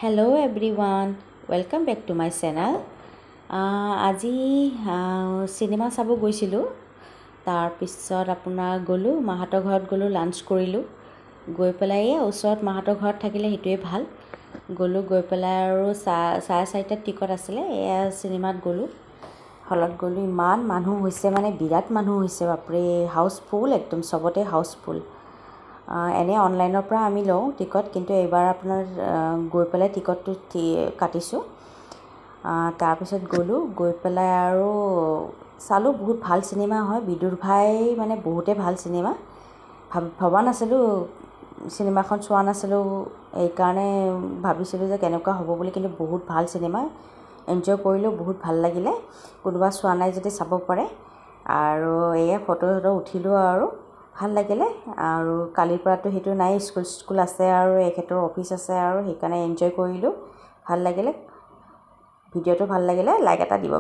Hello everyone, welcome back to my channel. আজি cinema চাব গৈছিলোঁ। তাৰ পিছত আপোনাৰ গ'লো মাহাতৰ ঘৰত গ'লো, লাঞ্চ কৰিলোঁ। গৈ পেলাই ওচৰত মাহাতৰ ঘৰত থাকিলে সেইটোৱে ভাল। গ'লো, গৈ পেলাই আৰু 4:30 টিকট আছিলে। এয়া সিনেমাত গ'লোঁ, হলত গ'লোঁ। ইমান মানুহ হৈছে, মানে বিৰাট মানুহ হৈছে, বাপৰে। হাউচফুল, একদম চবতে হাউচফুল। এনে অনলাইনৰ পৰা আমি লওঁ টিকট, কিন্তু এইবাৰ আপোনাৰ গৈ পেলাই টিকটটো কাটিছোঁ। তাৰপিছত গ'লোঁ, গৈ পেলাই আৰু চালোঁ। বহুত ভাল চিনেমা হয়। বিদুৰ ভাই মানে বহুতে ভাল চিনেমা। ভবা নাছিলোঁ, চিনেমাখন চোৱা নাছিলোঁ, এইকাৰণে ভাবিছিলোঁ যে কেনেকুৱা হ'ব বুলি, কিন্তু বহুত ভাল চিনেমা। এনজয় কৰিলোঁ, বহুত ভাল লাগিলে। কোনোবা চোৱা নাই যদি চাব পাৰে। আৰু এয়া ফটো উঠিলোঁ আৰু ভাল লাগিলে। আৰু কালিৰ পৰাতো সেইটো নাই, স্কুল আছে আৰু এখেতৰ অফিচ আছে, আৰু সেইকাৰণে এনজয় কৰিলোঁ, ভাল লাগিলে। ভিডিঅ'টো ভাল লাগিলে লাইক এটা দিব।